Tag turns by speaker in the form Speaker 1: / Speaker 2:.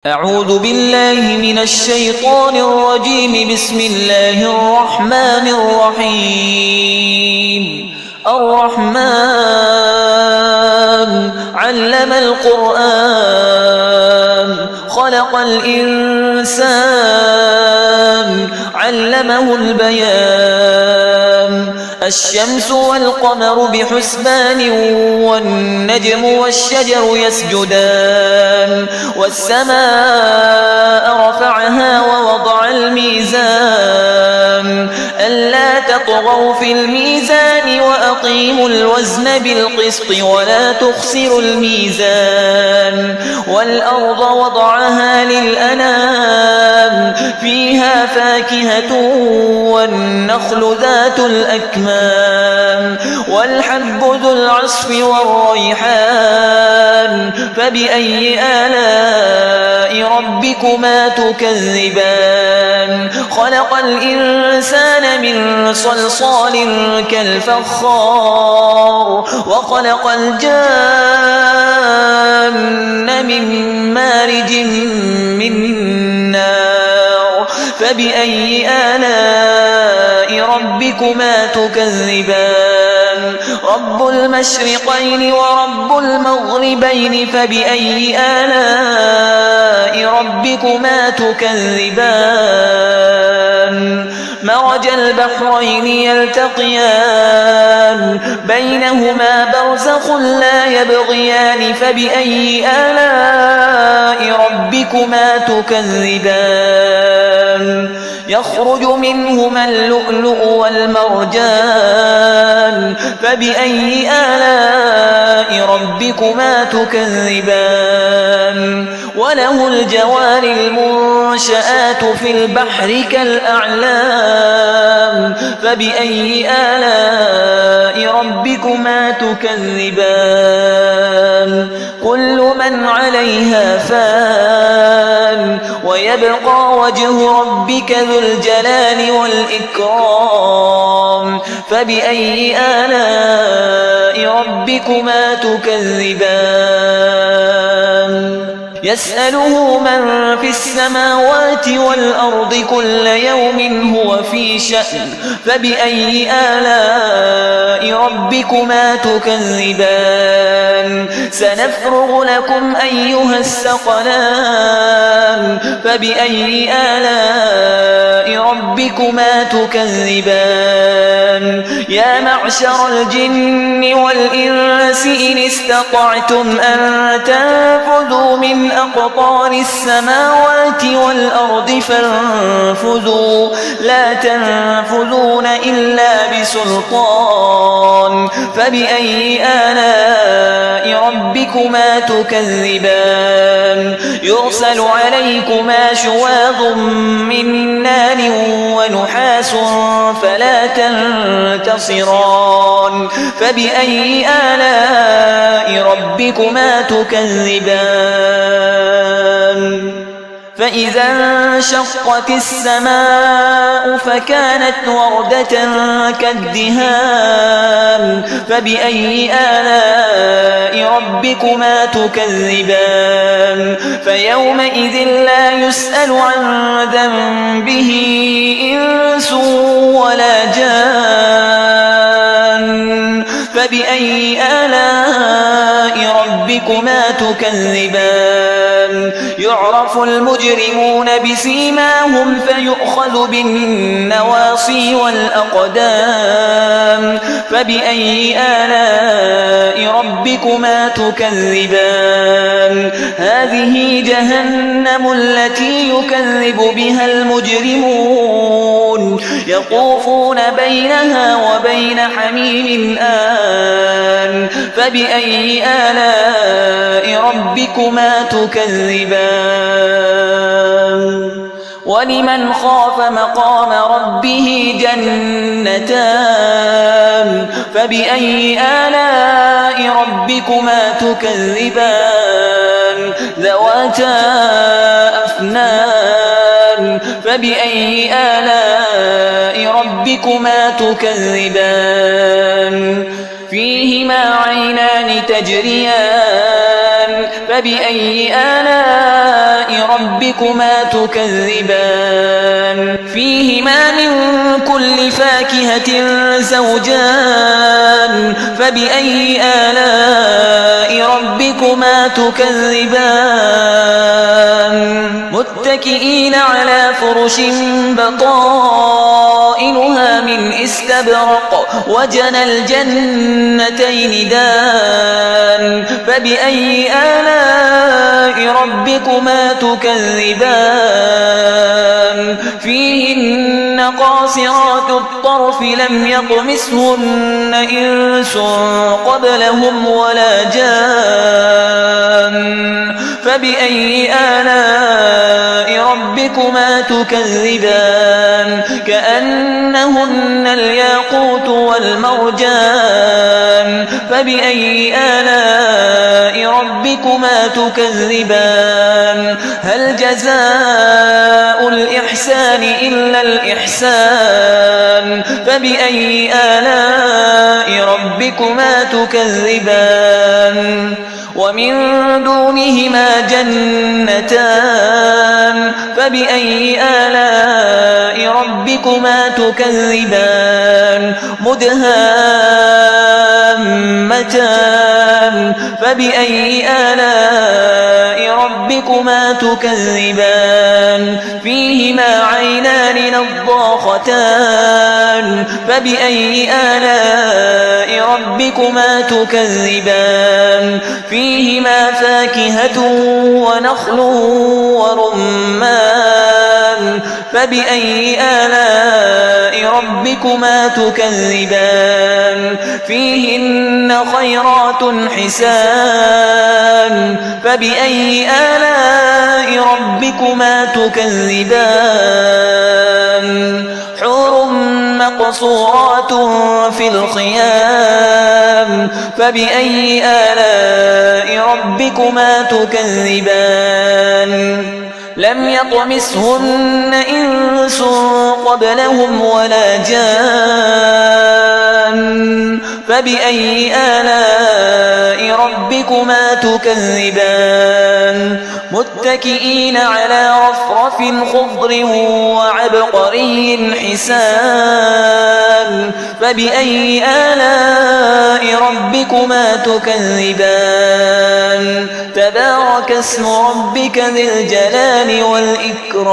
Speaker 1: أعوذ بالله من الشيطان الرجيم. بسم الله الرحمن الرحيم. الرحمن علم القرآن خلق الإنسان علمه البيان. الشمس والقمر بحسبان والنجم والشجر يسجدان. والسماء رفعها ووضع الميزان ألا تطغوا في الميزان وأقيموا الوزن بالقسط ولا تخسروا الميزان. والأرض وضعها للأنام فيها فاكهة والنخل ذات الأكمام والحب ذو العصف والريحان. فبأي آلاء ربكما تكذبان؟ خلق الإنسان من صلصال كالفخار وخلق الجان من مارج من نار. فبأي آلاء ربكما تكذبان؟ رب المشرقين ورب المغربين. فبأي آلاء ربكما تكذبان؟ مرج البحرين يلتقيان بينهما برزخ لا يبغيان. فبأي آلاء ربكما تكذبان؟ يخرج منهما اللؤلؤ والمرجان. فبأي آلاء ربكما تكذبان؟ وله الجوار المنشآت في البحر كالأعلام. فبأي آلاء ربكما تكذبان؟ كل من عليها فان ويبقى وجه ربك ذو الجلال والإكرام. فبأي آلاء ربكما تكذبان؟ يسأله من في السماوات والأرض كل يوم هو في شأن. فبأي آلاء ربكما تكذبان؟ سنفرغ لكم أيها الثقلان. فبأي آلاء ربكما تكذبان؟ يا معشر الجن والإنس إن استطعتم أن تنفذوا من أقطار السماوات والأرض فانفذوا لا تنفذون إلا بسلطان. فبأي آلاء ربكما تكذبان؟ يرسل عليكما شواظ من نار ونحاس فلا تنتصران. فبأي آلاء ربكما تكذبان؟ فإذا انشقت السماء فكانت وردة كالدهان. فبأي آلاء ربكما تكذبان؟ فيومئذ لا يسأل عن ذنبه إنس ولا جان. فبأي آلاء ربكما تكذبان؟ يعرف المجرمون بسيماهم فيؤخذ بالنواصي والأقدام. فبأي آلاء ربكما تكذبان؟ هذه جهنم التي يكذب بها المجرمون يطوفون بينها وبين حميم آن. فبأي آلاء ربكما تكذبان؟ ولمن خاف مقام ربه جنتان. فبأي آلاء ربكما تكذبان؟ ذواتا أفنان. فبأي آلاء ربكما تكذبان؟ فيهما عينان تجريان. فبأي آلاء ربكما تكذبان فيهما من كل فاكهة زوجان فبأي آلاء ربكما تكذبان متكئين على فرش بطائنها من استبرق وجنى الجنتين دان فبأي آلاء ربكما تكذبان فيهن قاصرات الطرف لم يطمثهن إنس قبلهم ولا جان فبأي آلاء ربكما تكذبان كأنهن الياقوت والمرجان فبأي آلاء ربكما تكذبان هل جزاء الإحسان إلا الإحسان فبأي آلاء ربكما تكذبان ومن دونهما جنتان فبأي آلاء ربكما تكذبان مدهامتان فبأي آلاء ربكما تكذبان فيهما عينان نضاختان فبأي آلاء ربكما تكذبان فيهما فاكهة ونخل ورمان فبأي آلاء ربكما تكذبان فيهن خيرات حسان فبأي آلاء ربكما تكذبان حور مقصورات في الخيام فبأي آلاء ربكما تكذبان لم يطمثهن إنس قبلهم ولا جان فبأي آلاء ربكما تكذبان متكئين على رفرف خضر وعبقري حسان فبأي آلاء ربكما تكذبان تبارك اسم ربك ذي الجلال والإكرام